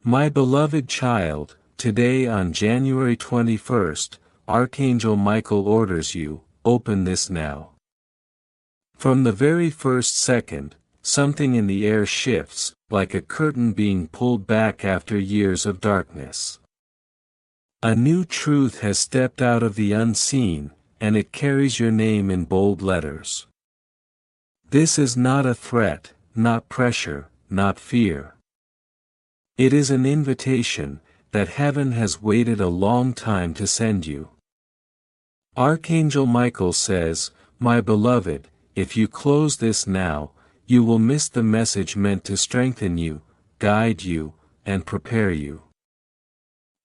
My beloved child, today on January 21st, Archangel Michael orders you, open this now. From the very first second, something in the air shifts, like a curtain being pulled back after years of darkness. A new truth has stepped out of the unseen, and it carries your name in bold letters. This is not a threat, not pressure, not fear. It is an invitation that heaven has waited a long time to send you. Archangel Michael says, "My beloved, if you close this now, you will miss the message meant to strengthen you, guide you, and prepare you.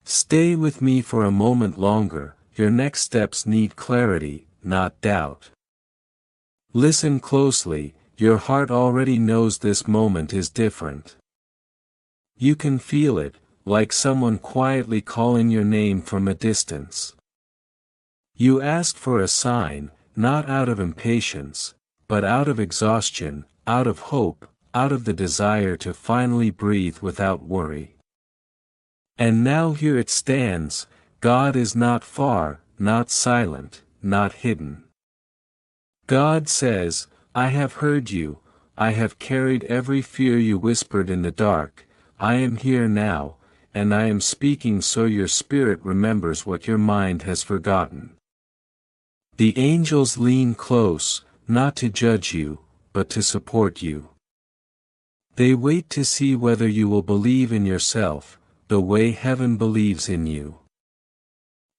Stay with me for a moment longer, your next steps need clarity, not doubt. Listen closely, your heart already knows this moment is different. You can feel it, like someone quietly calling your name from a distance. You asked for a sign, not out of impatience, but out of exhaustion, out of hope, out of the desire to finally breathe without worry. And now here it stands, God is not far, not silent, not hidden. God says, I have heard you, I have carried every fear you whispered in the dark, I am here now, and I am speaking so your spirit remembers what your mind has forgotten. The angels lean close, not to judge you, but to support you. They wait to see whether you will believe in yourself, the way heaven believes in you.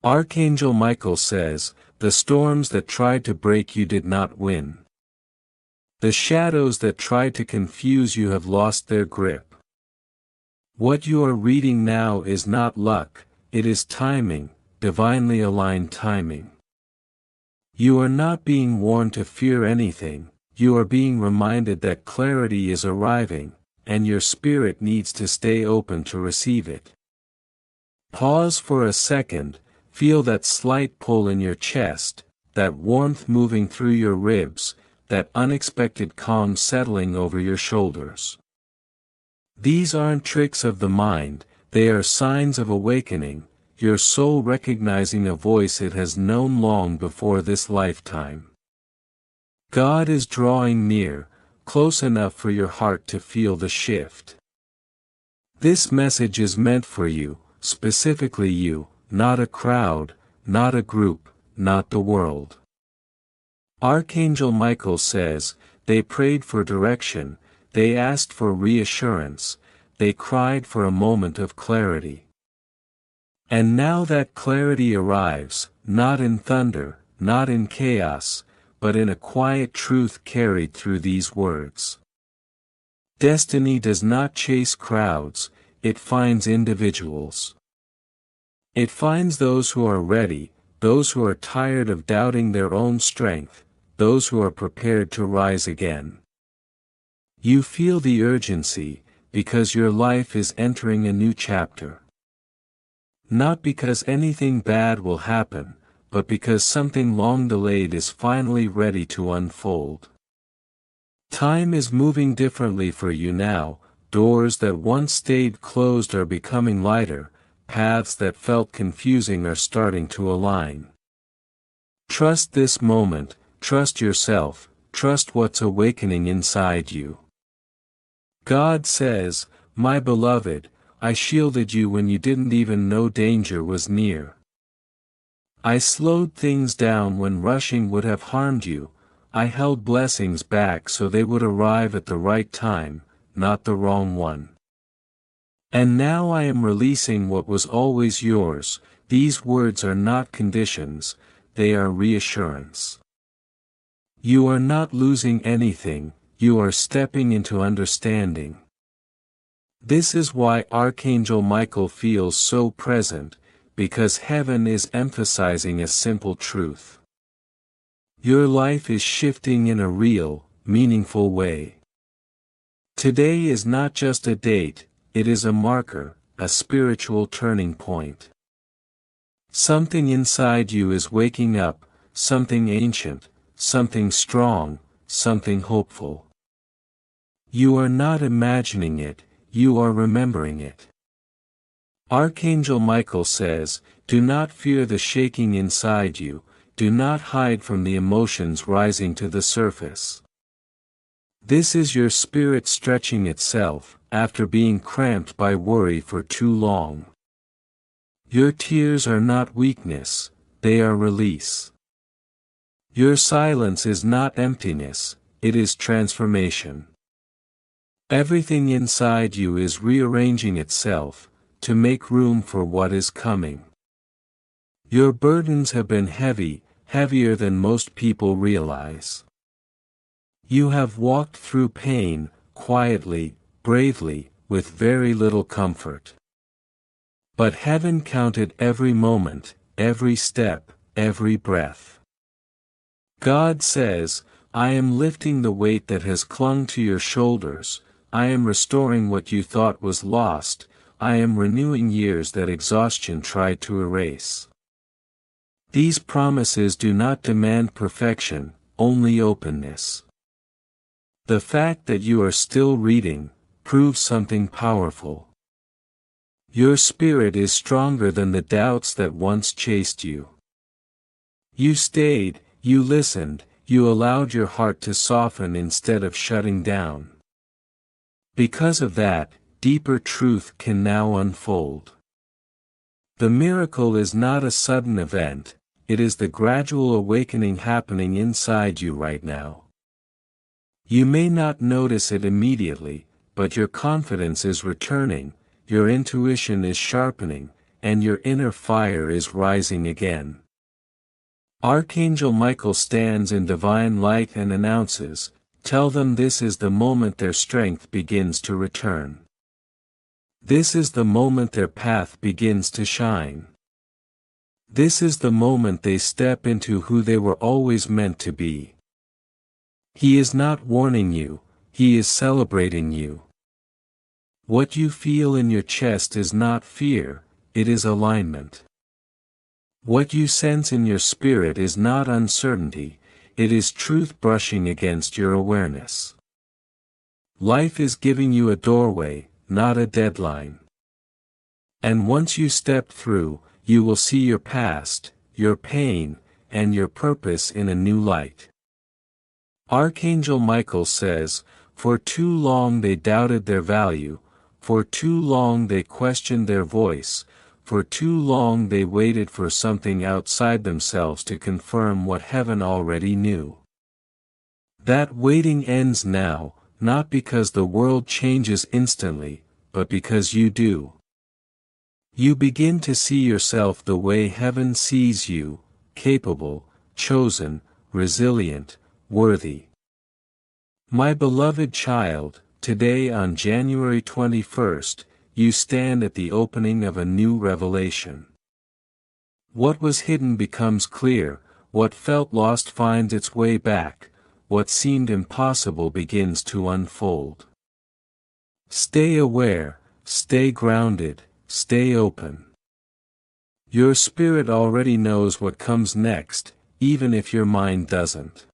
Archangel Michael says, the storms that tried to break you did not win. The shadows that tried to confuse you have lost their grip. What you are reading now is not luck, it is timing, divinely aligned timing. You are not being warned to fear anything, you are being reminded that clarity is arriving, and your spirit needs to stay open to receive it. Pause for a second, feel that slight pull in your chest, that warmth moving through your ribs, that unexpected calm settling over your shoulders. These aren't tricks of the mind, they are signs of awakening, your soul recognizing a voice it has known long before this lifetime. God is drawing near, close enough for your heart to feel the shift. This message is meant for you, specifically you, not a crowd, not a group, not the world. Archangel Michael says, they prayed for direction, they asked for reassurance, they cried for a moment of clarity. And now that clarity arrives, not in thunder, not in chaos, but in a quiet truth carried through these words. Destiny does not chase crowds, it finds individuals. It finds those who are ready, those who are tired of doubting their own strength, those who are prepared to rise again. You feel the urgency, because your life is entering a new chapter. Not because anything bad will happen, but because something long delayed is finally ready to unfold. Time is moving differently for you now, doors that once stayed closed are becoming lighter, paths that felt confusing are starting to align. Trust this moment, trust yourself, trust what's awakening inside you. God says, my beloved, I shielded you when you didn't even know danger was near. I slowed things down when rushing would have harmed you, I held blessings back so they would arrive at the right time, not the wrong one. And now I am releasing what was always yours, these words are not conditions, they are reassurance. You are not losing anything, you are stepping into understanding. This is why Archangel Michael feels so present, because heaven is emphasizing a simple truth. Your life is shifting in a real, meaningful way. Today is not just a date, it is a marker, a spiritual turning point. Something inside you is waking up, something ancient, something strong, something hopeful. You are not imagining it, you are remembering it. Archangel Michael says, do not fear the shaking inside you, do not hide from the emotions rising to the surface. This is your spirit stretching itself, after being cramped by worry for too long. Your tears are not weakness, they are release. Your silence is not emptiness, it is transformation. Everything inside you is rearranging itself, to make room for what is coming. Your burdens have been heavy, heavier than most people realize. You have walked through pain, quietly, bravely, with very little comfort. But heaven counted every moment, every step, every breath. God says, I am lifting the weight that has clung to your shoulders, I am restoring what you thought was lost, I am renewing years that exhaustion tried to erase. These promises do not demand perfection, only openness. The fact that you are still reading, proves something powerful. Your spirit is stronger than the doubts that once chased you. You stayed, you listened, you allowed your heart to soften instead of shutting down. Because of that, deeper truth can now unfold. The miracle is not a sudden event, it is the gradual awakening happening inside you right now. You may not notice it immediately, but your confidence is returning, your intuition is sharpening, and your inner fire is rising again. Archangel Michael stands in divine light and announces, tell them this is the moment their strength begins to return. This is the moment their path begins to shine. This is the moment they step into who they were always meant to be. He is not warning you, he is celebrating you. What you feel in your chest is not fear, it is alignment. What you sense in your spirit is not uncertainty, it is truth brushing against your awareness. Life is giving you a doorway, not a deadline. And once you step through, you will see your past, your pain, and your purpose in a new light. Archangel Michael says, for too long they doubted their value, for too long they questioned their voice, for too long they waited for something outside themselves to confirm what heaven already knew. That waiting ends now, not because the world changes instantly, but because you do. You begin to see yourself the way heaven sees you, capable, chosen, resilient, worthy. My beloved child, today on January 21st, you stand at the opening of a new revelation. What was hidden becomes clear, what felt lost finds its way back, what seemed impossible begins to unfold. Stay aware, stay grounded, stay open. Your spirit already knows what comes next, even if your mind doesn't.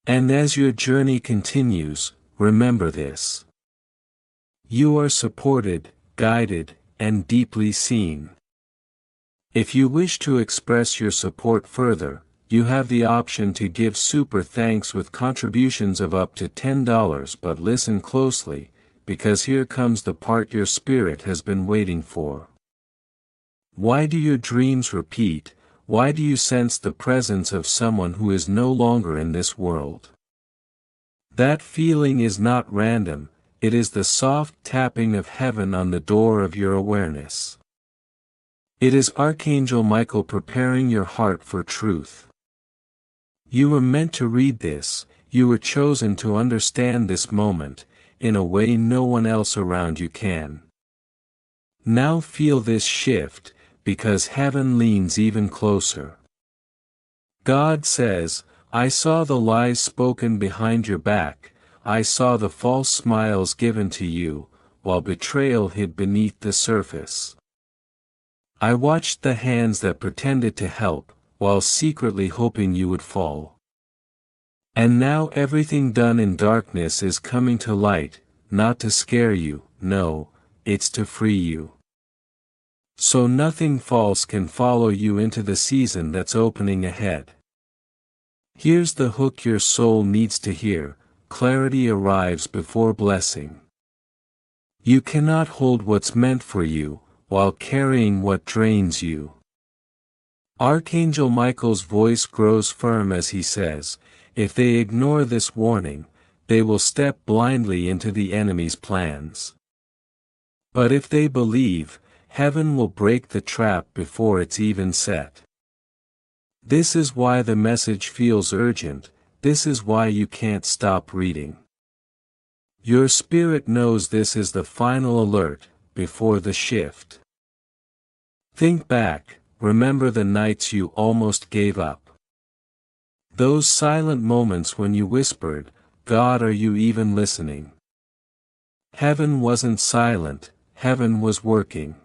And as your journey continues, remember this. You are supported, guided, and deeply seen. If you wish to express your support further, you have the option to give super thanks with contributions of up to $10, but listen closely, because here comes the part your spirit has been waiting for. Why do your dreams repeat? Why do you sense the presence of someone who is no longer in this world? That feeling is not random, it is the soft tapping of heaven on the door of your awareness. It is Archangel Michael preparing your heart for truth. You were meant to read this, you were chosen to understand this moment, in a way no one else around you can. Now feel this shift, because heaven leans even closer. God says, I saw the lies spoken behind your back, I saw the false smiles given to you, while betrayal hid beneath the surface. I watched the hands that pretended to help, while secretly hoping you would fall. And now everything done in darkness is coming to light, not to scare you, no, it's to free you. So nothing false can follow you into the season that's opening ahead. Here's the hook your soul needs to hear: clarity arrives before blessing. You cannot hold what's meant for you, while carrying what drains you. Archangel Michael's voice grows firm as he says, if they ignore this warning, they will step blindly into the enemy's plans. But if they believe, heaven will break the trap before it's even set. This is why the message feels urgent, this is why you can't stop reading. Your spirit knows this is the final alert, before the shift. Think back, remember the nights you almost gave up. Those silent moments when you whispered, God, are you even listening? Heaven wasn't silent, heaven was working.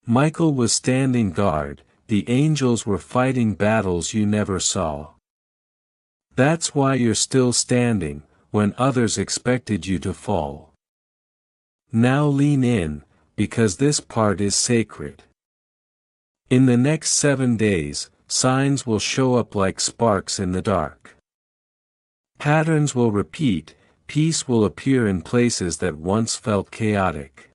Michael was standing guard, the angels were fighting battles you never saw. That's why you're still standing, when others expected you to fall. Now lean in, because this part is sacred. In the next 7 days, signs will show up like sparks in the dark. Patterns will repeat, peace will appear in places that once felt chaotic.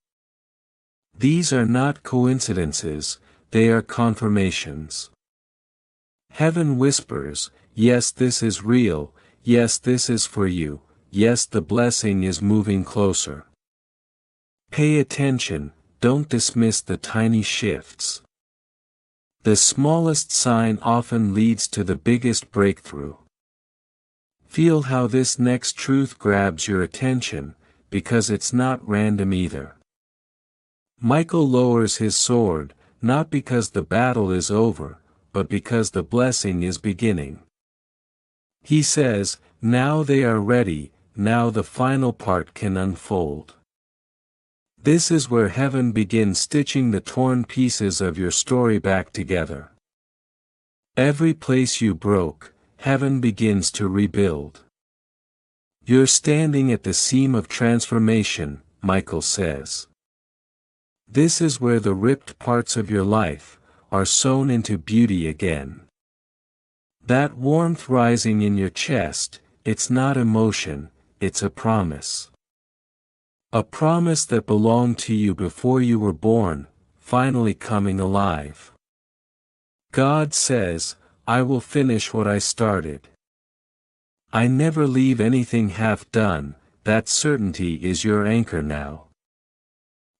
These are not coincidences, they are confirmations. Heaven whispers, yes, this is real, yes, this is for you, yes, the blessing is moving closer. Pay attention, don't dismiss the tiny shifts. The smallest sign often leads to the biggest breakthrough. Feel how this next truth grabs your attention, because it's not random either. Michael lowers his sword, not because the battle is over, but because the blessing is beginning. He says, now they are ready, now the final part can unfold. This is where heaven begins stitching the torn pieces of your story back together. Every place you broke, heaven begins to rebuild. You're standing at the seam of transformation, Michael says. This is where the ripped parts of your life are sewn into beauty again. That warmth rising in your chest, it's not emotion, it's a promise. A promise that belonged to you before you were born, finally coming alive. God says, I will finish what I started. I never leave anything half done, that certainty is your anchor now.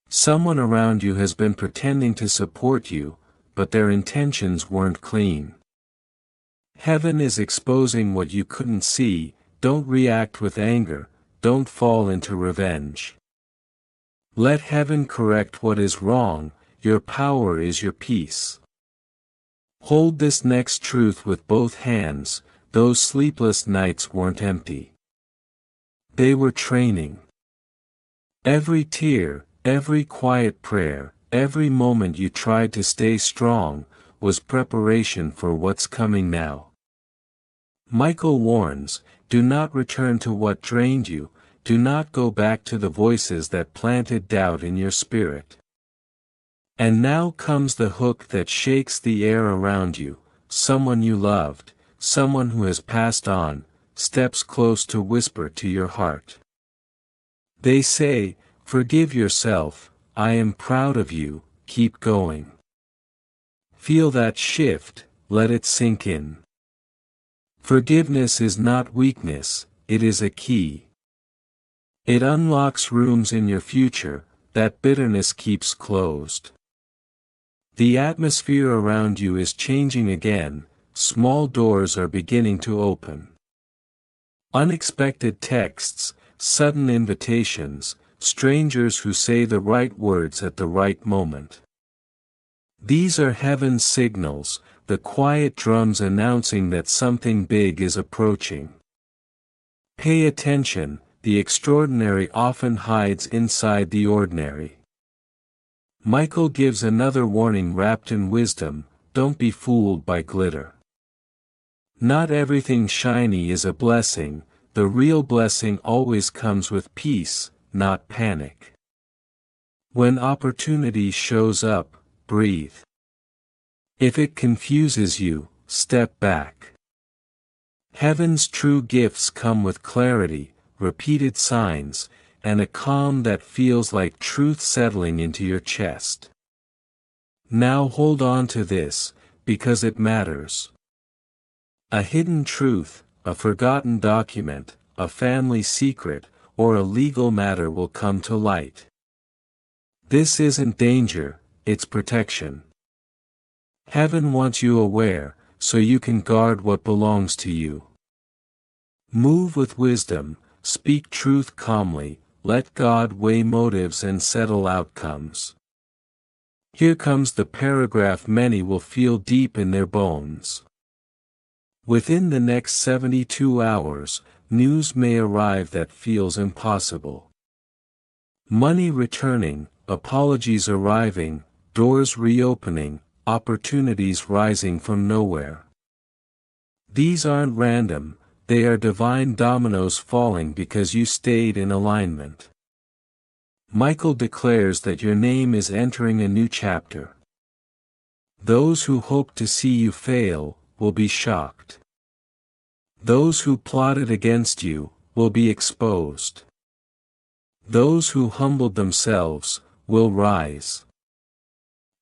Someone around you has been pretending to support you, but their intentions weren't clean. Heaven is exposing what you couldn't see, don't react with anger, don't fall into revenge. Let heaven correct what is wrong, your power is your peace. Hold this next truth with both hands, those sleepless nights weren't empty. They were training. Every tear, every quiet prayer, every moment you tried to stay strong, was preparation for what's coming now. Michael warns, do not return to what drained you, do not go back to the voices that planted doubt in your spirit. And now comes the hook that shakes the air around you, someone you loved, someone who has passed on, steps close to whisper to your heart. They say, forgive yourself, I am proud of you, keep going. Feel that shift, let it sink in. Forgiveness is not weakness, it is a key. It unlocks rooms in your future that bitterness keeps closed. The atmosphere around you is changing again, small doors are beginning to open. Unexpected texts, sudden invitations, strangers who say the right words at the right moment. These are heaven's signals, the quiet drums announcing that something big is approaching. Pay attention, the extraordinary often hides inside the ordinary. Michael gives another warning wrapped in wisdom, don't be fooled by glitter. Not everything shiny is a blessing, the real blessing always comes with peace, not panic. When opportunity shows up, breathe. If it confuses you, step back. Heaven's true gifts come with clarity, repeated signs, and a calm that feels like truth settling into your chest. Now hold on to this, because it matters. A hidden truth, a forgotten document, a family secret, or a legal matter will come to light. This isn't danger, it's protection. Heaven wants you aware, so you can guard what belongs to you. Move with wisdom, speak truth calmly, let God weigh motives and settle outcomes. Here comes the paragraph many will feel deep in their bones. Within the next 72 hours, news may arrive that feels impossible. Money returning, apologies arriving, doors reopening, opportunities rising from nowhere. These aren't random, they are divine dominoes falling because you stayed in alignment. Michael declares that your name is entering a new chapter. Those who hope to see you fail, will be shocked. Those who plotted against you, will be exposed. Those who humbled themselves, will rise.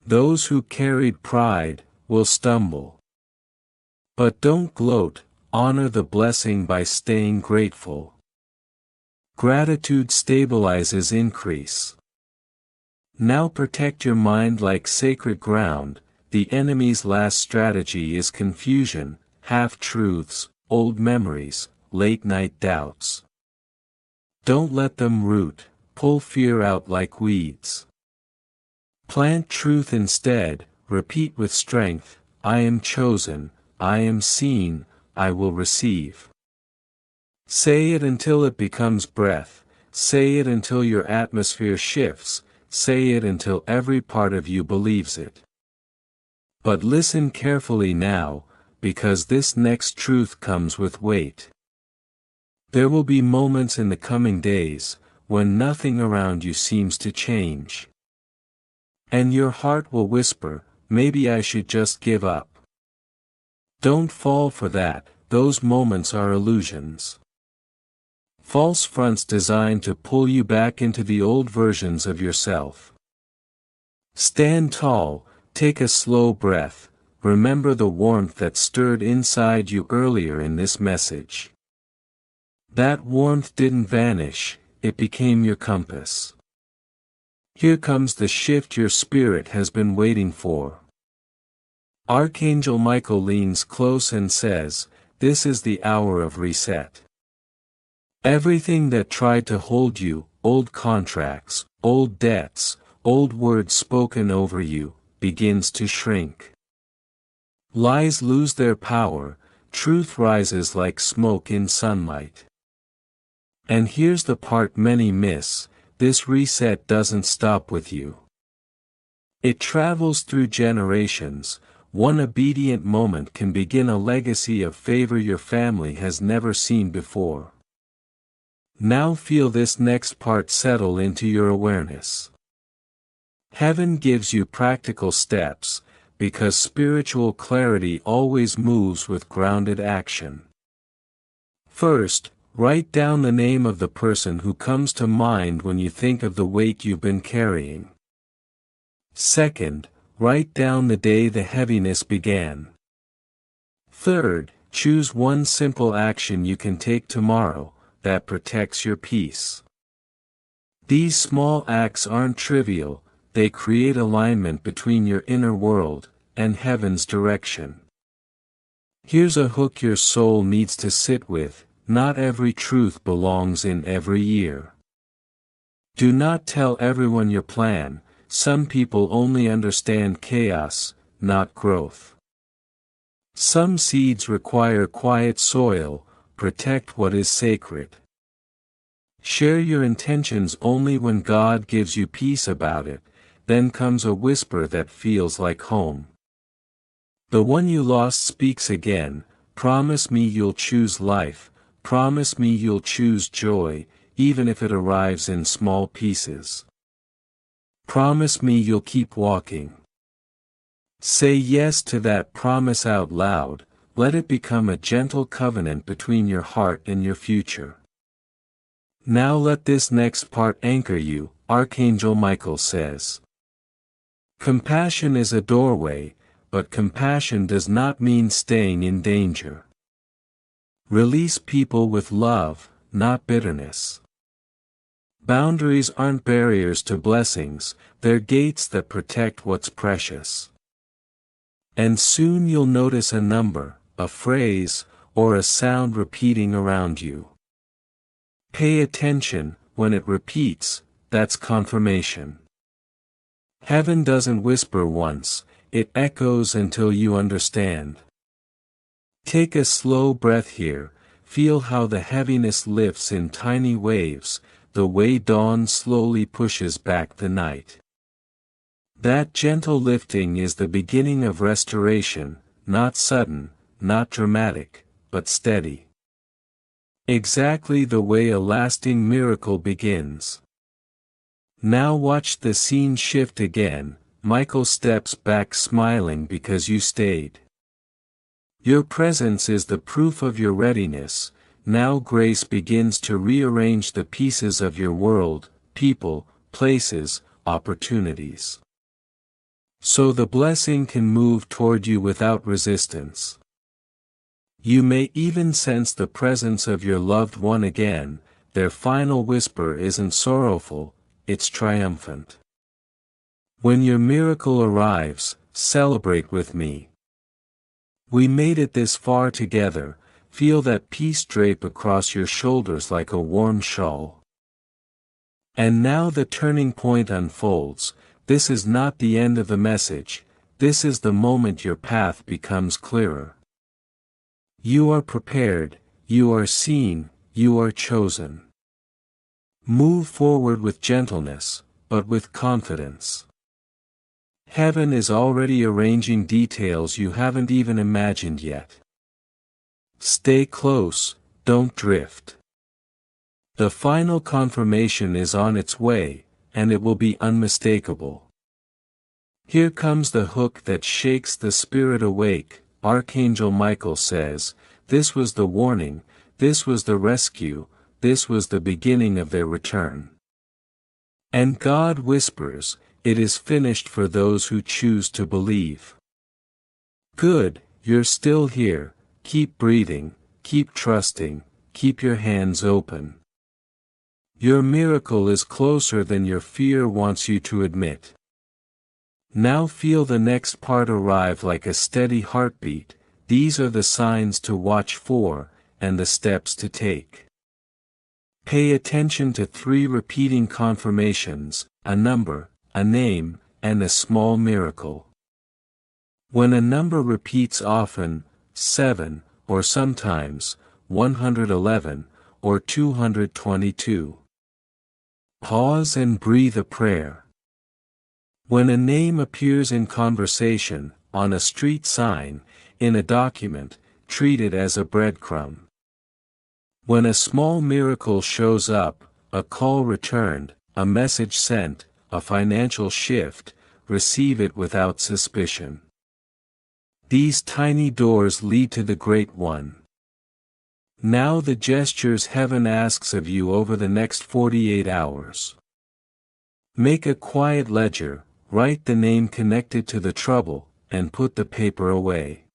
Those who carried pride, will stumble. But don't gloat, honor the blessing by staying grateful. Gratitude stabilizes increase. Now protect your mind like sacred ground. The enemy's last strategy is confusion, half-truths, old memories, late-night doubts. Don't let them root, pull fear out like weeds. Plant truth instead, repeat with strength, I am chosen, I am seen, I will receive. Say it until it becomes breath, say it until your atmosphere shifts, say it until every part of you believes it. But listen carefully now, because this next truth comes with weight. There will be moments in the coming days, when nothing around you seems to change. And your heart will whisper, maybe I should just give up. Don't fall for that, those moments are illusions. False fronts designed to pull you back into the old versions of yourself. Stand tall, take a slow breath, remember the warmth that stirred inside you earlier in this message. That warmth didn't vanish, it became your compass. Here comes the shift your spirit has been waiting for. Archangel Michael leans close and says, this is the hour of reset. Everything that tried to hold you, old contracts, old debts, old words spoken over you, begins to shrink. Lies lose their power, truth rises like smoke in sunlight. And here's the part many miss, this reset doesn't stop with you. It travels through generations. One obedient moment can begin a legacy of favor your family has never seen before. Now feel this next part settle into your awareness. Heaven gives you practical steps, because spiritual clarity always moves with grounded action. First, write down the name of the person who comes to mind when you think of the weight you've been carrying. Second, write down the day the heaviness began. Third, choose one simple action you can take tomorrow, that protects your peace. These small acts aren't trivial, they create alignment between your inner world and heaven's direction. Here's a hook your soul needs to sit with, not every truth belongs in every ear. Do not tell everyone your plan, some people only understand chaos, not growth. Some seeds require quiet soil, protect what is sacred. Share your intentions only when God gives you peace about it, then comes a whisper that feels like home. The one you lost speaks again, promise me you'll choose life, promise me you'll choose joy, even if it arrives in small pieces. Promise me you'll keep walking. Say yes to that promise out loud, let it become a gentle covenant between your heart and your future. Now let this next part anchor you, Archangel Michael says. Compassion is a doorway, but compassion does not mean staying in danger. Release people with love, not bitterness. Boundaries aren't barriers to blessings, they're gates that protect what's precious. And soon you'll notice a number, a phrase, or a sound repeating around you. Pay attention, when it repeats, that's confirmation. Heaven doesn't whisper once, it echoes until you understand. Take a slow breath here, feel how the heaviness lifts in tiny waves, the way dawn slowly pushes back the night. That gentle lifting is the beginning of restoration, not sudden, not dramatic, but steady. Exactly the way a lasting miracle begins. Now watch the scene shift again. Michael steps back smiling because you stayed. Your presence is the proof of your readiness. Now grace begins to rearrange the pieces of your world, people, places, opportunities. So the blessing can move toward you without resistance. You may even sense the presence of your loved one again. Their final whisper isn't sorrowful, it's triumphant. When your miracle arrives, celebrate with me. We made it this far together, feel that peace drape across your shoulders like a warm shawl. And now the turning point unfolds. This is not the end of the message, this is the moment your path becomes clearer. You are prepared, you are seen, you are chosen. Move forward with gentleness, but with confidence. Heaven is already arranging details you haven't even imagined yet. Stay close, don't drift. The final confirmation is on its way, and it will be unmistakable. Here comes the hook that shakes the spirit awake. Archangel Michael says, this was the warning, this was the rescue, this was the beginning of their return. And God whispers, it is finished for those who choose to believe. Good, you're still here, keep breathing, keep trusting, keep your hands open. Your miracle is closer than your fear wants you to admit. Now feel the next part arrive like a steady heartbeat. These are the signs to watch for, and the steps to take. Pay attention to 3 repeating confirmations, a number, a name, and a small miracle. When a number repeats often, 7, or sometimes, 111, or 222. Pause and breathe a prayer. When a name appears in conversation, on a street sign, in a document, treat it as a breadcrumb. When a small miracle shows up, a call returned, a message sent, a financial shift, receive it without suspicion. These tiny doors lead to the Great One. Now the gestures heaven asks of you over the next 48 hours. Make a quiet ledger, write the name connected to the trouble, and put the paper away.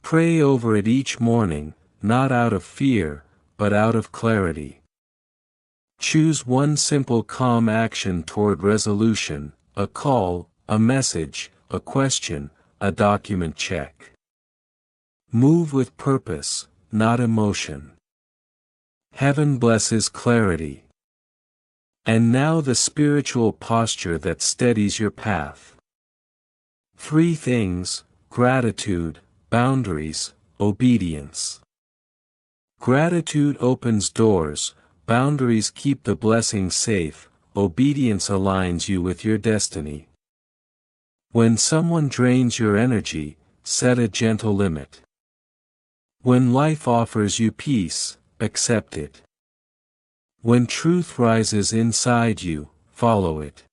Pray over it each morning, not out of fear, but out of clarity. Choose one simple calm action toward resolution, a call, a message, a question, a document check. Move with purpose, not emotion. Heaven blesses clarity. And now the spiritual posture that steadies your path. 3 things, gratitude, boundaries, obedience. Gratitude opens doors, boundaries keep the blessing safe, obedience aligns you with your destiny. When someone drains your energy, set a gentle limit. When life offers you peace, accept it. When truth rises inside you, follow it.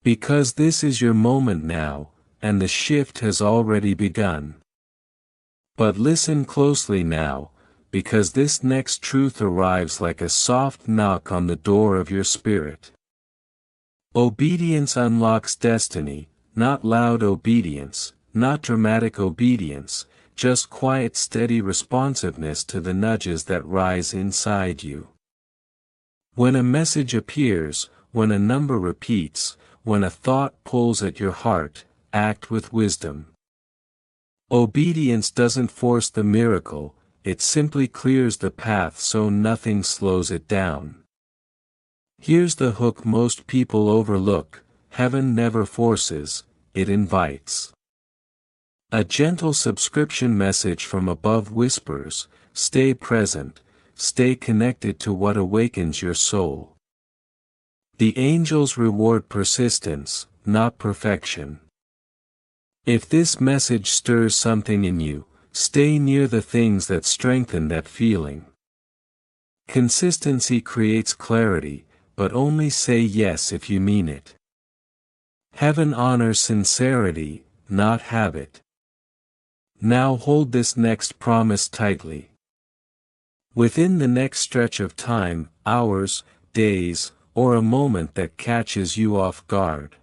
Because this is your moment now, and the shift has already begun. But listen closely now, because this next truth arrives like a soft knock on the door of your spirit. Obedience unlocks destiny, not loud obedience, not dramatic obedience, just quiet steady responsiveness to the nudges that rise inside you. When a message appears, when a number repeats, when a thought pulls at your heart, act with wisdom. Obedience doesn't force the miracle, it simply clears the path so nothing slows it down. Here's the hook most people overlook: heaven never forces, it invites. A gentle subscription message from above whispers, stay present, stay connected to what awakens your soul. The angels reward persistence, not perfection. If this message stirs something in you, stay near the things that strengthen that feeling. Consistency creates clarity, but only say yes if you mean it. Heaven honors sincerity, not habit. Now hold this next promise tightly. Within the next stretch of time, hours, days, or a moment that catches you off guard,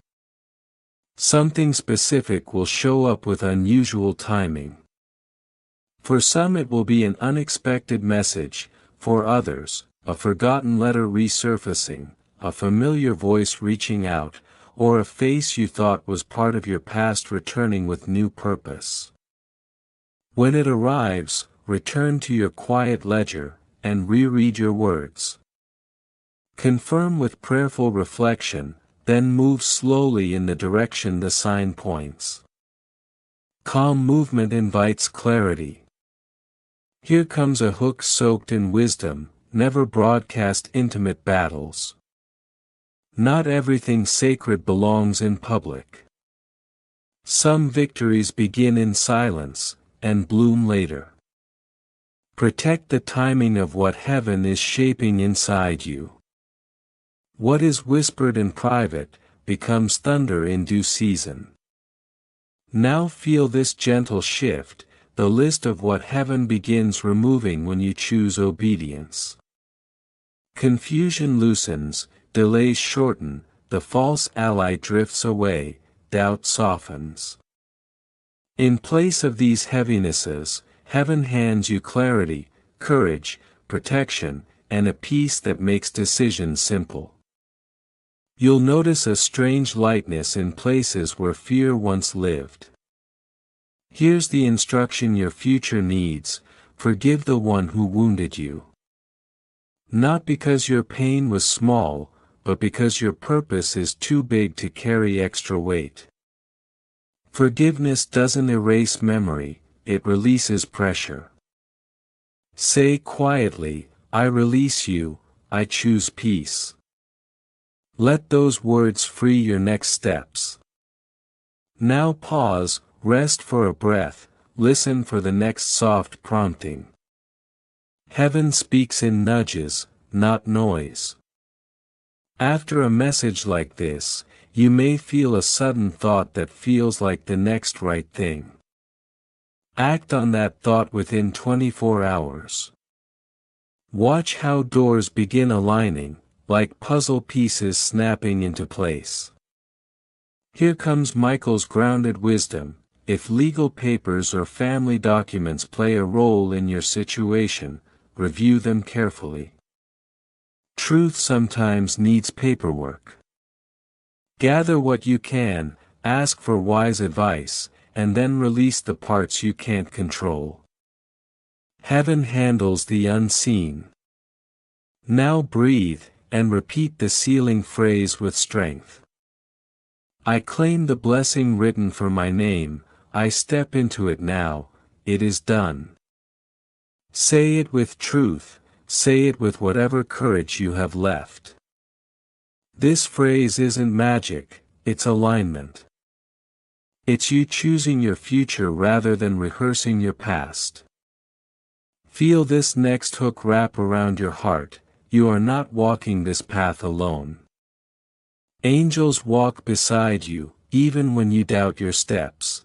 something specific will show up with unusual timing. For some it will be an unexpected message, for others, a forgotten letter resurfacing, a familiar voice reaching out, or a face you thought was part of your past returning with new purpose. When it arrives, return to your quiet ledger, and reread your words. Confirm with prayerful reflection, then move slowly in the direction the sign points. Calm movement invites clarity. Here comes a hook soaked in wisdom: never broadcast intimate battles. Not everything sacred belongs in public. Some victories begin in silence, and bloom later. Protect the timing of what heaven is shaping inside you. What is whispered in private, becomes thunder in due season. Now feel this gentle shift, the list of what heaven begins removing when you choose obedience. Confusion loosens, delays shorten, the false ally drifts away, doubt softens. In place of these heavinesses, heaven hands you clarity, courage, protection, and a peace that makes decisions simple. You'll notice a strange lightness in places where fear once lived. Here's the instruction your future needs: forgive the one who wounded you. Not because your pain was small, but because your purpose is too big to carry extra weight. Forgiveness doesn't erase memory, it releases pressure. Say quietly, I release you, I choose peace. Let those words free your next steps. Now pause, rest for a breath, listen for the next soft prompting. Heaven speaks in nudges, not noise. After a message like this, you may feel a sudden thought that feels like the next right thing. Act on that thought within 24 hours. Watch how doors begin aligning, like puzzle pieces snapping into place. Here comes Michael's grounded wisdom: if legal papers or family documents play a role in your situation, review them carefully. Truth sometimes needs paperwork. Gather what you can, ask for wise advice, and then release the parts you can't control. Heaven handles the unseen. Now breathe, and repeat the sealing phrase with strength. I claim the blessing written for my name, I step into it now, it is done. Say it with truth, say it with whatever courage you have left. This phrase isn't magic, it's alignment. It's you choosing your future rather than rehearsing your past. Feel this next hook wrap around your heart: you are not walking this path alone. Angels walk beside you, even when you doubt your steps.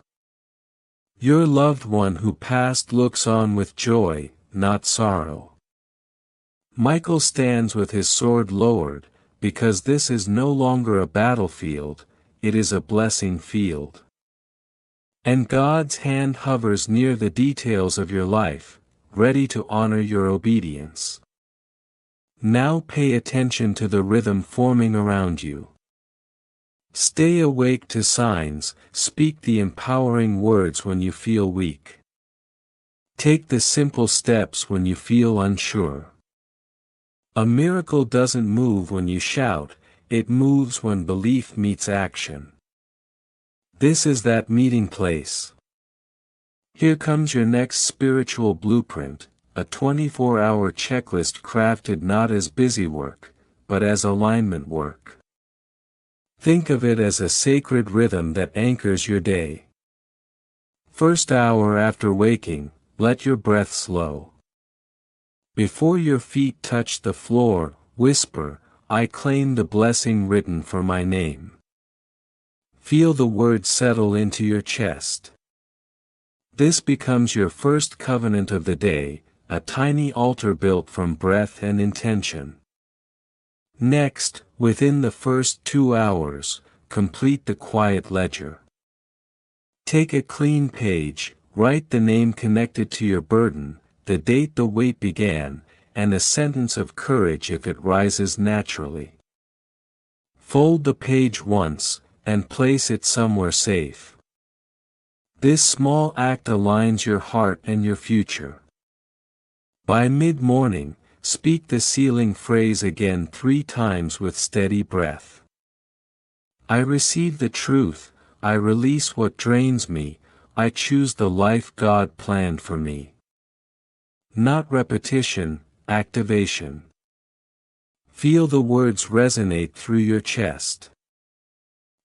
Your loved one who passed looks on with joy, not sorrow. Michael stands with his sword lowered, because this is no longer a battlefield, it is a blessing field. And God's hand hovers near the details of your life, ready to honor your obedience. Now pay attention to the rhythm forming around you. Stay awake to signs, speak the empowering words when you feel weak. Take the simple steps when you feel unsure. A miracle doesn't move when you shout, it moves when belief meets action. This is that meeting place. Here comes your next spiritual blueprint, a 24-hour checklist crafted not as busy work, but as alignment work. Think of it as a sacred rhythm that anchors your day. First hour after waking, let your breath slow. Before your feet touch the floor, whisper, I claim the blessing written for my name. Feel the words settle into your chest. This becomes your first covenant of the day, a tiny altar built from breath and intention. Next, within the first 2 hours, complete the quiet ledger. Take a clean page, write the name connected to your burden, the date the weight began, and a sentence of courage if it rises naturally. Fold the page once, and place it somewhere safe. This small act aligns your heart and your future. By mid-morning, speak the sealing phrase again 3 times with steady breath. I receive the truth, I release what drains me, I choose the life God planned for me. Not repetition, activation. Feel the words resonate through your chest.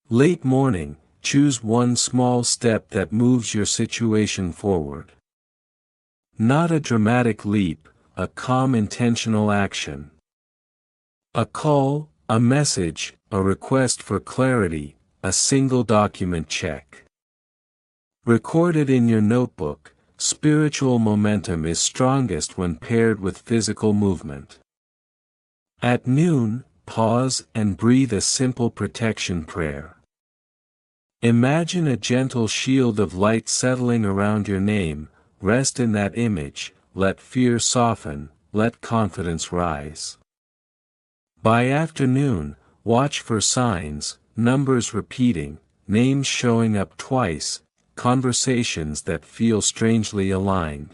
Late morning, choose one small step that moves your situation forward. Not a dramatic leap, a calm intentional action. A call, a message, a request for clarity, a single document check. Record it in your notebook. Spiritual momentum is strongest when paired with physical movement. At noon, pause and breathe a simple protection prayer. Imagine a gentle shield of light settling around your name, rest in that image, let fear soften, let confidence rise. By afternoon, watch for signs, numbers repeating, names showing up twice, conversations that feel strangely aligned.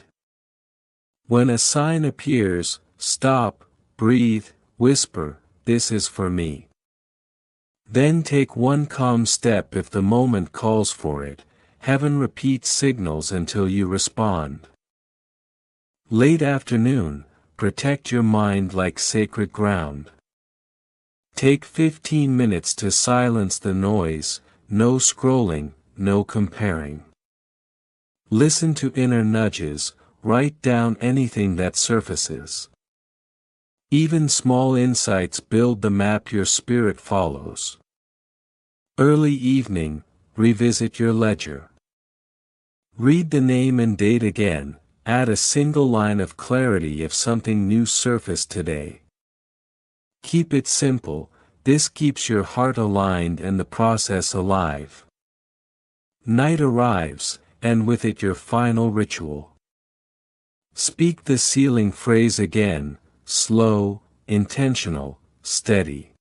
When a sign appears, stop, breathe, whisper, this is for me. Then take one calm step if the moment calls for it, heaven repeats signals until you respond. Late afternoon, protect your mind like sacred ground. Take 15 minutes to silence the noise, no scrolling, no comparing. Listen to inner nudges, write down anything that surfaces. Even small insights build the map your spirit follows. Early evening, revisit your ledger. Read the name and date again, add a single line of clarity if something new surfaced today. Keep it simple, this keeps your heart aligned and the process alive. Night arrives, and with it your final ritual. Speak the sealing phrase again, slow, intentional, steady.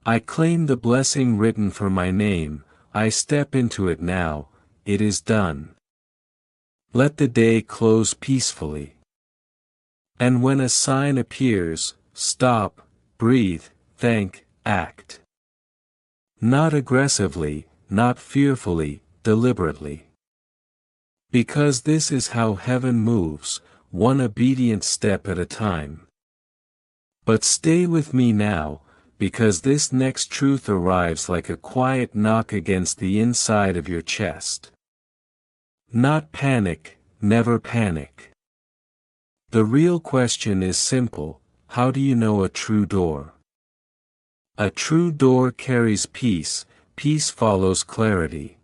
I claim the blessing written for my name, I step into it now, it is done. Let the day close peacefully. And when a sign appears, stop, breathe, thank, act. Not aggressively, not fearfully, deliberately. Because this is how heaven moves, one obedient step at a time. But stay with me now, because this next truth arrives like a quiet knock against the inside of your chest. Not panic, never panic. The real question is simple, how do you know a true door? A true door carries peace, peace follows clarity.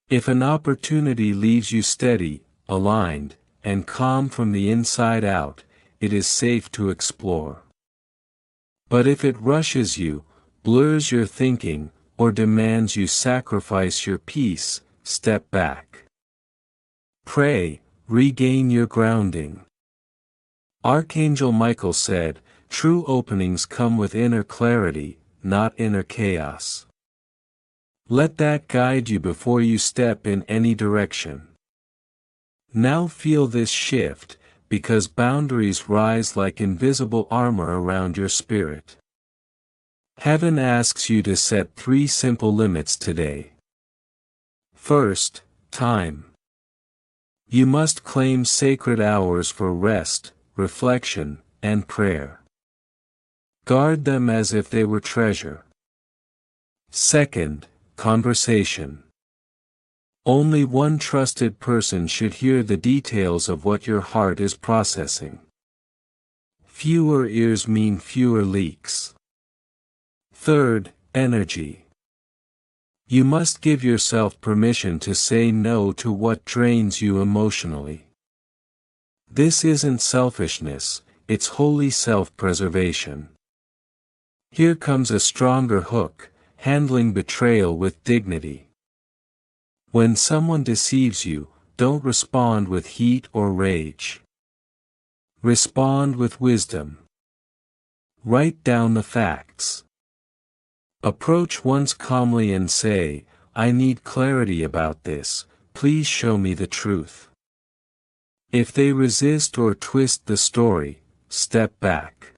If an opportunity leaves you steady, aligned, and calm from the inside out, it is safe to explore. But if it rushes you, blurs your thinking, or demands you sacrifice your peace, step back. Pray, regain your grounding. Archangel Michael said, "True openings come with inner clarity, not inner chaos." Let that guide you before you step in any direction. Now feel this shift, because boundaries rise like invisible armor around your spirit. Heaven asks you to set 3 simple limits today. First, time. You must claim sacred hours for rest, reflection, and prayer. Guard them as if they were treasure. Second, conversation. Only one trusted person should hear the details of what your heart is processing. Fewer ears mean fewer leaks. Third, energy. You must give yourself permission to say no to what drains you emotionally. This isn't selfishness, it's holy self-preservation. Here comes a stronger hook, handling betrayal with dignity. When someone deceives you, don't respond with heat or rage. Respond with wisdom. Write down the facts. Approach once calmly and say, "I need clarity about this, please show me the truth." If they resist or twist the story, step back.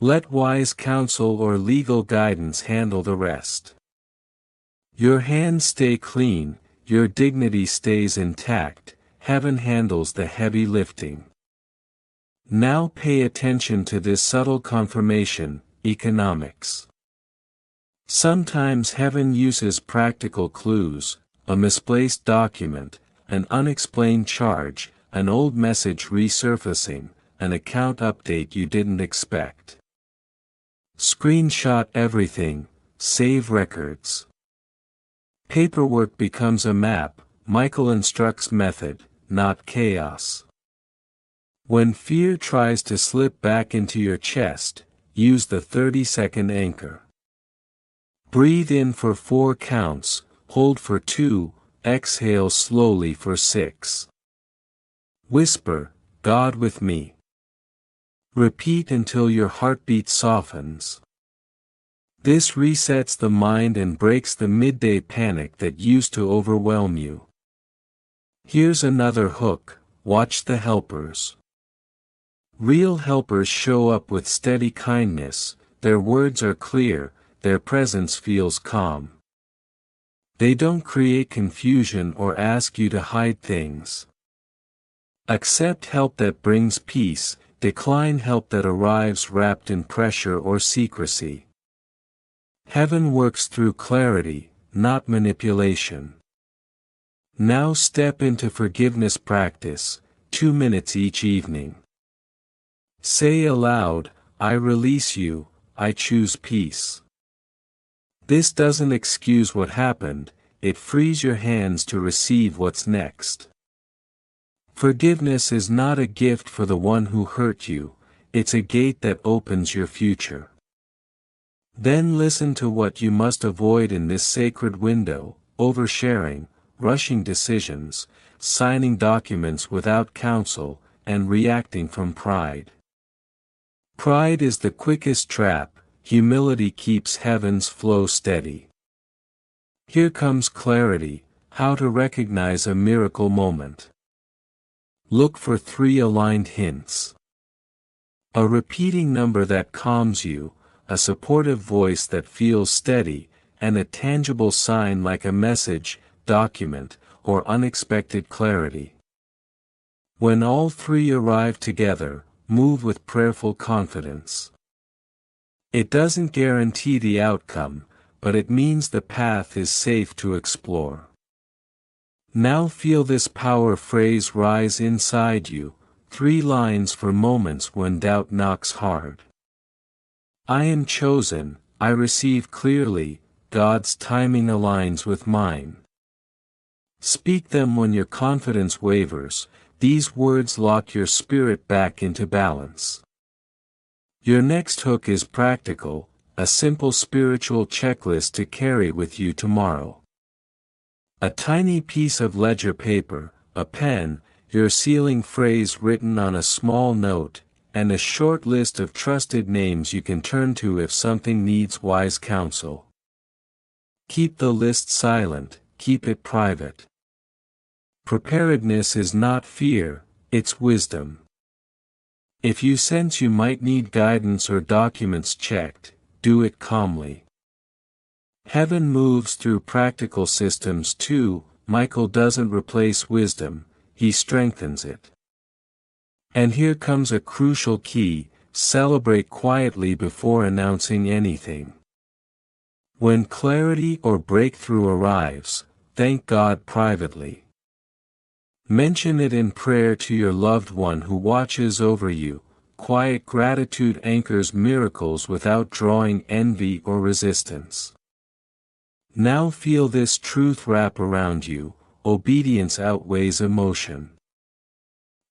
Let wise counsel or legal guidance handle the rest. Your hands stay clean, your dignity stays intact, heaven handles the heavy lifting. Now pay attention to this subtle confirmation, economics. Sometimes heaven uses practical clues, a misplaced document, an unexplained charge, an old message resurfacing, an account update you didn't expect. Screenshot everything, save records. Paperwork becomes a map, Michael instructs method, not chaos. When fear tries to slip back into your chest, use the 30-second anchor. Breathe in for 4 counts, hold for 2, exhale slowly for 6. Whisper, "God with me." Repeat until your heartbeat softens. This resets the mind and breaks the midday panic that used to overwhelm you. Here's another hook, watch the helpers. Real helpers show up with steady kindness, their words are clear, their presence feels calm. They don't create confusion or ask you to hide things. Accept help that brings peace, decline help that arrives wrapped in pressure or secrecy. Heaven works through clarity, not manipulation. Now step into forgiveness practice, 2 minutes each evening. Say aloud, "I release you, I choose peace." This doesn't excuse what happened, it frees your hands to receive what's next. Forgiveness is not a gift for the one who hurt you, it's a gate that opens your future. Then listen to what you must avoid in this sacred window: oversharing, rushing decisions, signing documents without counsel, and reacting from pride. Pride is the quickest trap, humility keeps heaven's flow steady. Here comes clarity, how to recognize a miracle moment. Look for 3 aligned hints. A repeating number that calms you, a supportive voice that feels steady, and a tangible sign like a message, document, or unexpected clarity. When all 3 arrive together, move with prayerful confidence. It doesn't guarantee the outcome, but it means the path is safe to explore. Now feel this power phrase rise inside you, 3 lines for moments when doubt knocks hard. I am chosen, I receive clearly, God's timing aligns with mine. Speak them when your confidence wavers, these words lock your spirit back into balance. Your next hook is practical, a simple spiritual checklist to carry with you tomorrow. A tiny piece of ledger paper, a pen, your sealing phrase written on a small note, and a short list of trusted names you can turn to if something needs wise counsel. Keep the list silent, keep it private. Preparedness is not fear, it's wisdom. If you sense you might need guidance or documents checked, do it calmly. Heaven moves through practical systems too. Michael doesn't replace wisdom, he strengthens it. And here comes a crucial key: celebrate quietly before announcing anything. When clarity or breakthrough arrives, thank God privately. Mention it in prayer to your loved one who watches over you. Quiet gratitude anchors miracles without drawing envy or resistance. Now feel this truth wrap around you: obedience outweighs emotion.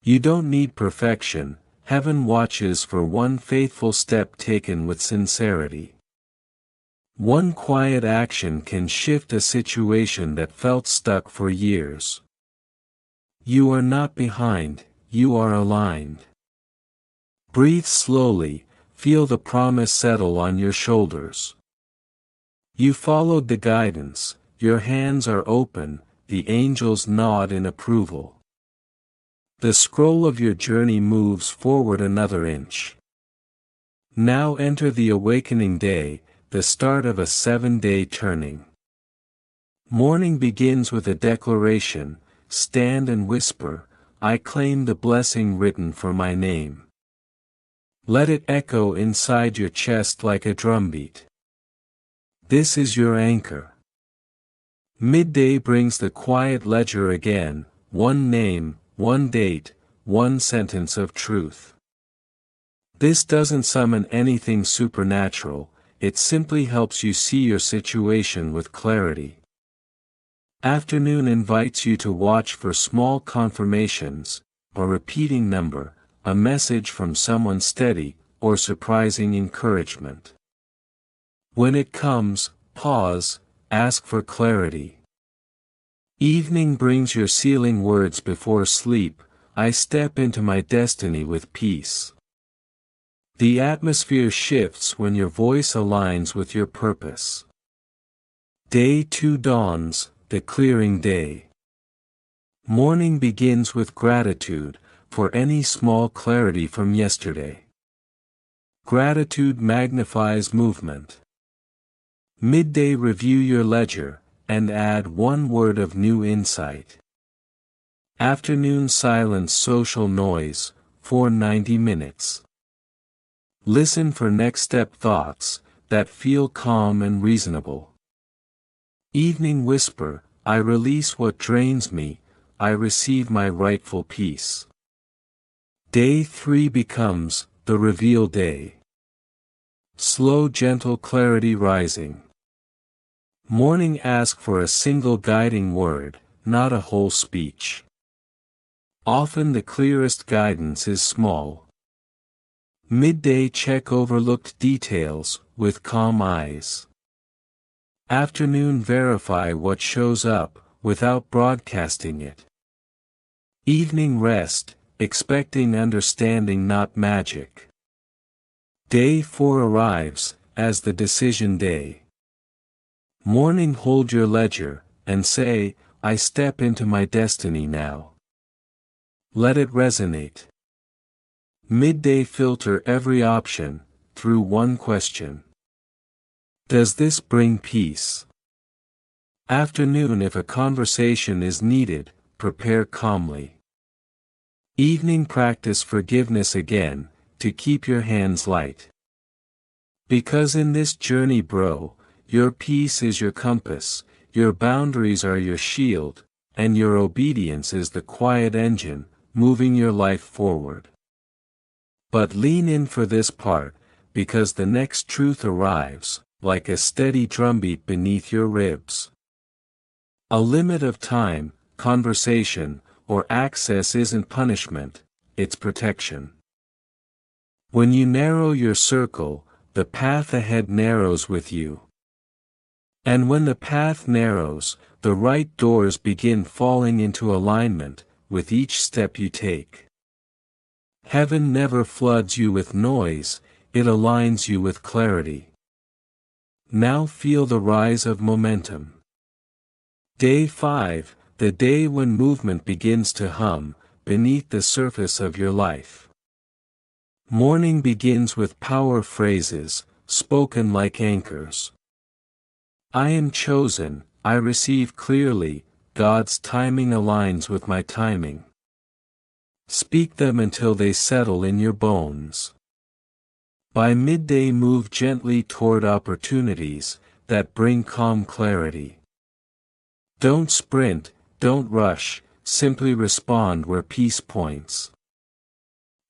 You don't need perfection, heaven watches for one faithful step taken with sincerity. One quiet action can shift a situation that felt stuck for years. You are not behind, you are aligned. Breathe slowly, feel the promise settle on your shoulders. You followed the guidance, your hands are open, the angels nod in approval. The scroll of your journey moves forward another inch. Now enter the awakening day, the start of a 7-day turning. Morning begins with a declaration: stand and whisper, I claim the blessing written for my name. Let it echo inside your chest like a drumbeat. This is your anchor. Midday brings the quiet ledger again: one name, one date, one sentence of truth. This doesn't summon anything supernatural, it simply helps you see your situation with clarity. Afternoon invites you to watch for small confirmations, a repeating number, a message from someone steady, or surprising encouragement. When it comes, pause, ask for clarity. Evening brings your sealing words before sleep: I step into my destiny with peace. The atmosphere shifts when your voice aligns with your purpose. Day 2 dawns, the clearing day. Morning begins with gratitude for any small clarity from yesterday. Gratitude magnifies movement. Midday review your ledger, and add one word of new insight. Afternoon silence social noise, for 90 minutes. Listen for next step thoughts, that feel calm and reasonable. Evening whisper, I release what drains me, I receive my rightful peace. Day 3 becomes, the reveal day. Slow gentle clarity rising. Morning ask for a single guiding word, not a whole speech. Often the clearest guidance is small. Midday check overlooked details, with calm eyes. Afternoon verify what shows up, without broadcasting it. Evening rest, expecting understanding not magic. Day 4 arrives, as the decision day. Morning hold your ledger, and say, I step into my destiny now. Let it resonate. Midday filter every option, through one question. Does this bring peace? Afternoon if a conversation is needed, prepare calmly. Evening practice forgiveness again, to keep your hands light. Because in this journey bro, your peace is your compass, your boundaries are your shield, and your obedience is the quiet engine, moving your life forward. But lean in for this part, because the next truth arrives, like a steady drumbeat beneath your ribs. A limit of time, conversation, or access isn't punishment, it's protection. When you narrow your circle, the path ahead narrows with you. And when the path narrows, the right doors begin falling into alignment, with each step you take. Heaven never floods you with noise, it aligns you with clarity. Now feel the rise of momentum. Day 5, the day when movement begins to hum, beneath the surface of your life. Morning begins with power phrases, spoken like anchors. I am chosen, I receive clearly, God's timing aligns with my timing. Speak them until they settle in your bones. By midday move gently toward opportunities that bring calm clarity. Don't sprint, don't rush, simply respond where peace points.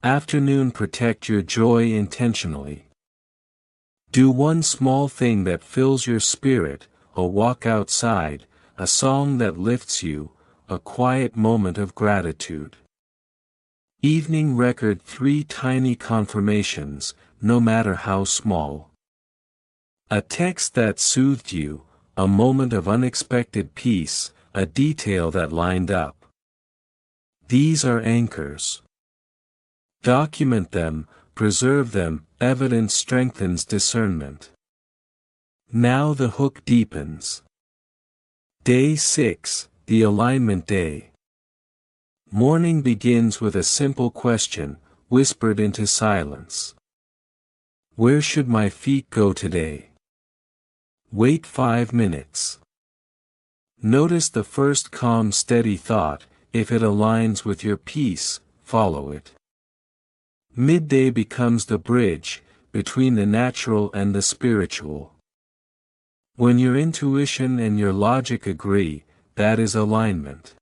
Afternoon protect your joy intentionally. Do one small thing that fills your spirit, a walk outside, a song that lifts you, a quiet moment of gratitude. Evening record 3 tiny confirmations, no matter how small. A text that soothed you, a moment of unexpected peace, a detail that lined up. These are anchors. Document them, preserve them, evidence strengthens discernment. Now the hook deepens. Day 6, the alignment day. Morning begins with a simple question, whispered into silence. Where should my feet go today? Wait 5 minutes. Notice the first calm steady thought, if it aligns with your peace, follow it. Midday becomes the bridge, between the natural and the spiritual. When your intuition and your logic agree, that is alignment.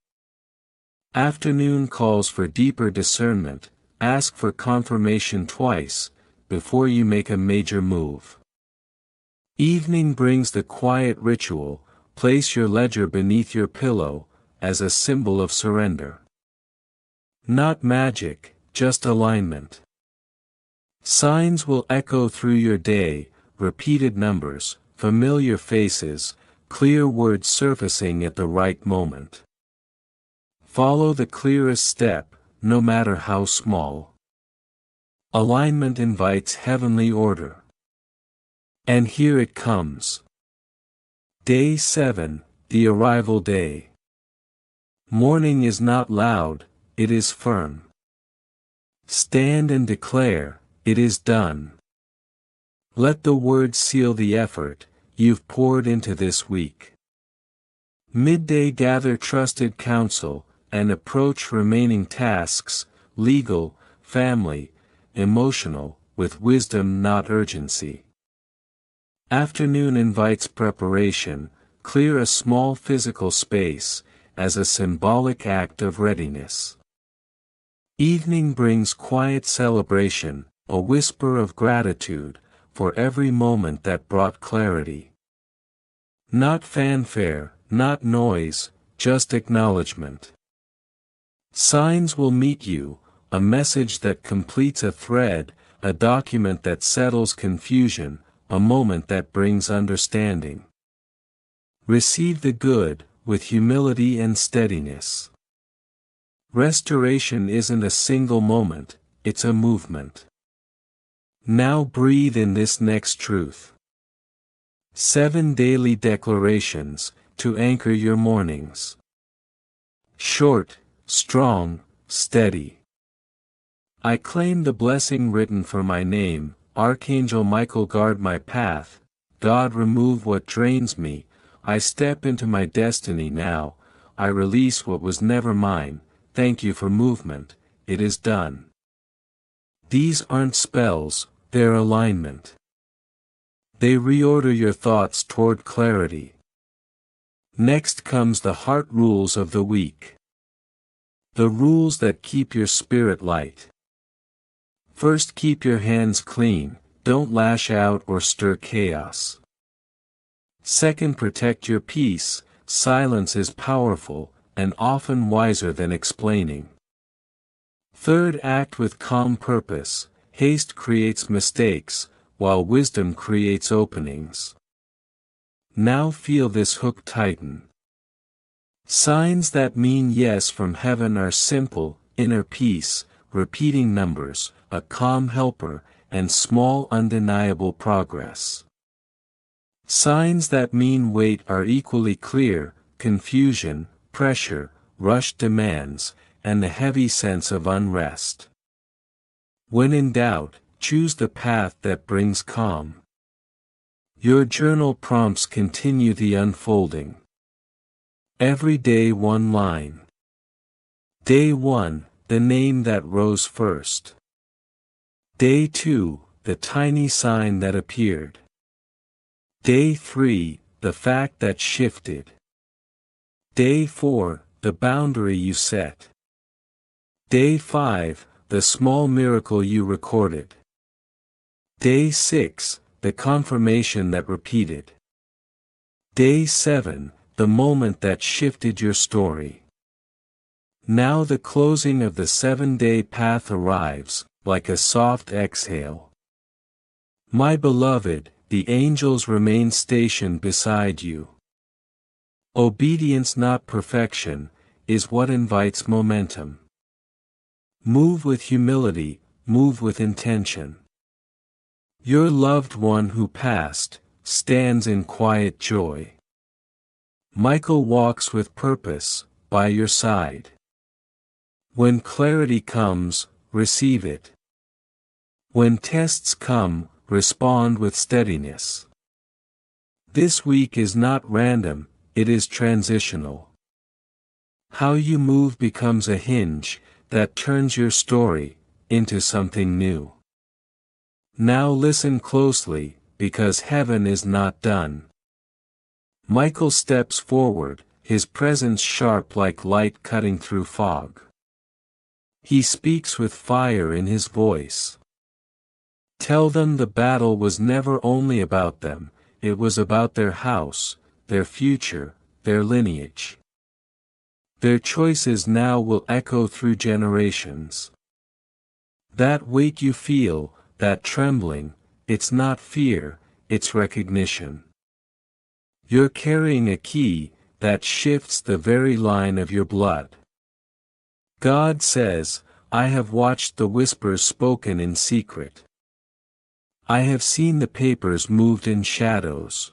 Afternoon calls for deeper discernment, ask for confirmation twice, before you make a major move. Evening brings the quiet ritual, place your ledger beneath your pillow, as a symbol of surrender. Not magic, just alignment. Signs will echo through your day, repeated numbers, familiar faces, clear words surfacing at the right moment. Follow the clearest step, no matter how small. Alignment invites heavenly order. And here it comes. Day 7, the arrival day. Morning is not loud, it is firm. Stand and declare, it is done. Let the words seal the effort you've poured into this week. Midday gather trusted counsel, and approach remaining tasks, legal, family, emotional, with wisdom not urgency. Afternoon invites preparation, clear a small physical space, as a symbolic act of readiness. Evening brings quiet celebration, a whisper of gratitude, for every moment that brought clarity. Not fanfare, not noise, just acknowledgement. Signs will meet you, a message that completes a thread, a document that settles confusion, a moment that brings understanding. Receive the good, with humility and steadiness. Restoration isn't a single moment, it's a movement. Now breathe in this next truth. 7 daily declarations, to anchor your mornings. Short, strong, steady. I claim the blessing written for my name, Archangel Michael guard my path, God remove what drains me, I step into my destiny now, I release what was never mine, thank you for movement, it is done. These aren't spells, they're alignment. They reorder your thoughts toward clarity. Next comes the heart rules of the week. The rules that keep your spirit light. First, keep your hands clean, don't lash out or stir chaos. Second, protect your peace. Silence is powerful, and often wiser than explaining. Third, act with calm purpose. Haste creates mistakes, while wisdom creates openings. Now feel this hook tighten. Signs that mean yes from heaven are simple: inner peace, repeating numbers, a calm helper, and small undeniable progress. Signs that mean wait are equally clear: confusion, pressure, rushed demands, and the heavy sense of unrest. When in doubt, choose the path that brings calm. Your journal prompts continue the unfolding. Every day one line. Day 1, the name that rose first. Day 2, the tiny sign that appeared. Day 3, the fact that shifted. Day 4, the boundary you set. Day 5, the small miracle you recorded. Day 6, the confirmation that repeated. Day 7, the moment that shifted your story. Now the closing of the 7-day path arrives, like a soft exhale. My beloved, the angels remain stationed beside you. Obedience, not perfection, is what invites momentum. Move with humility, move with intention. Your loved one who passed stands in quiet joy. Michael walks with purpose, by your side. When clarity comes, receive it. When tests come, respond with steadiness. This week is not random, it is transitional. How you move becomes a hinge that turns your story into something new. Now listen closely, because heaven is not done. Michael steps forward, his presence sharp like light cutting through fog. He speaks with fire in his voice. Tell them the battle was never only about them, it was about their house, their future, their lineage. Their choices now will echo through generations. That weight you feel, that trembling, it's not fear, it's recognition. You're carrying a key that shifts the very line of your blood. God says, I have watched the whispers spoken in secret. I have seen the papers moved in shadows.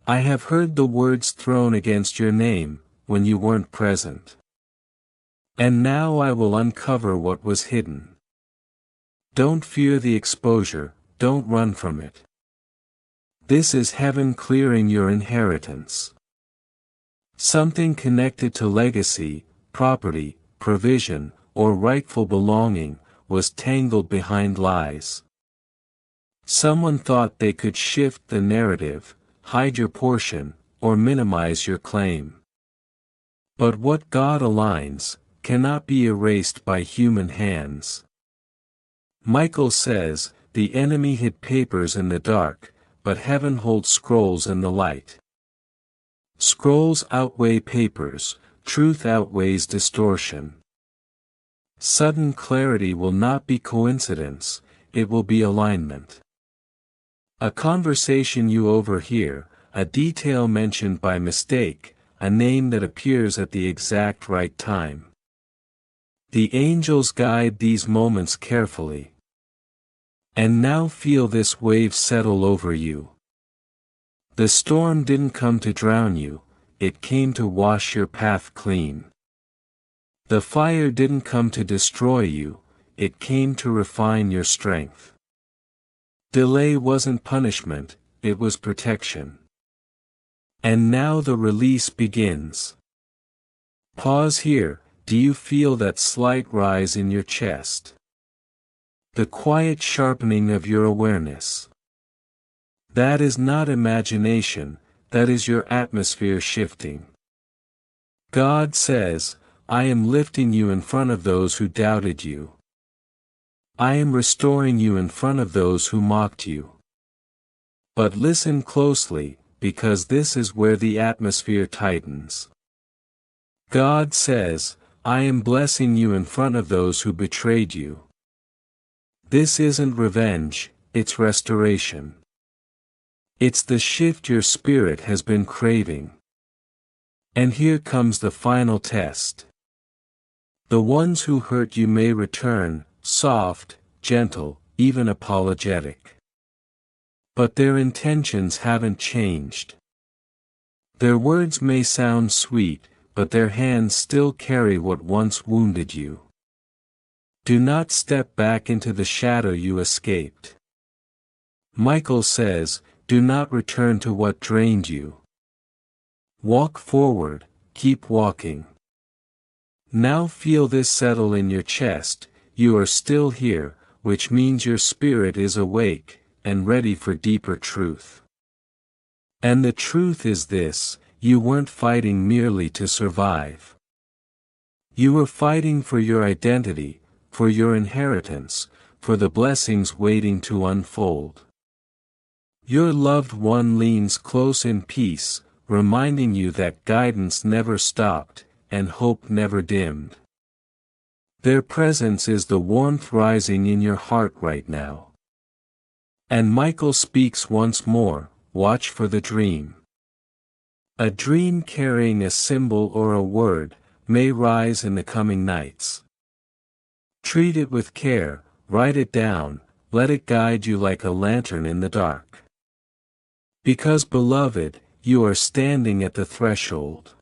I have heard the words thrown against your name, when you weren't present. And now I will uncover what was hidden. Don't fear the exposure, don't run from it. This is heaven clearing your inheritance. Something connected to legacy, property, provision, or rightful belonging, was tangled behind lies. Someone thought they could shift the narrative, hide your portion, or minimize your claim. But what God aligns, cannot be erased by human hands. Michael says, the enemy hid papers in the dark, but heaven holds scrolls in the light. Scrolls outweigh papers, truth outweighs distortion. Sudden clarity will not be coincidence, it will be alignment. A conversation you overhear, a detail mentioned by mistake, a name that appears at the exact right time. The angels guide these moments carefully. And now feel this wave settle over you. The storm didn't come to drown you, it came to wash your path clean. The fire didn't come to destroy you, it came to refine your strength. Delay wasn't punishment, it was protection. And now the release begins. Pause here, do you feel that slight rise in your chest? The quiet sharpening of your awareness. That is not imagination, that is your atmosphere shifting. God says, I am lifting you in front of those who doubted you. I am restoring you in front of those who mocked you. But listen closely, because this is where the atmosphere tightens. God says, I am blessing you in front of those who betrayed you. This isn't revenge, it's restoration. It's the shift your spirit has been craving. And here comes the final test. The ones who hurt you may return, soft, gentle, even apologetic. But their intentions haven't changed. Their words may sound sweet, but their hands still carry what once wounded you. Do not step back into the shadow you escaped. Michael says, do not return to what drained you. Walk forward, keep walking. Now feel this settle in your chest, you are still here, which means your spirit is awake, and ready for deeper truth. And the truth is this, you weren't fighting merely to survive. You were fighting for your identity, for your inheritance, for the blessings waiting to unfold. Your loved one leans close in peace, reminding you that guidance never stopped, and hope never dimmed. Their presence is the warmth rising in your heart right now. And Michael speaks once more, watch for the dream. A dream carrying a symbol or a word, may rise in the coming nights. Treat it with care, write it down, let it guide you like a lantern in the dark. Because beloved, you are standing at the threshold.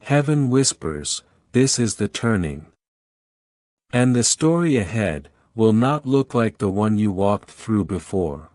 Heaven whispers, this is the turning. And the story ahead, will not look like the one you walked through before.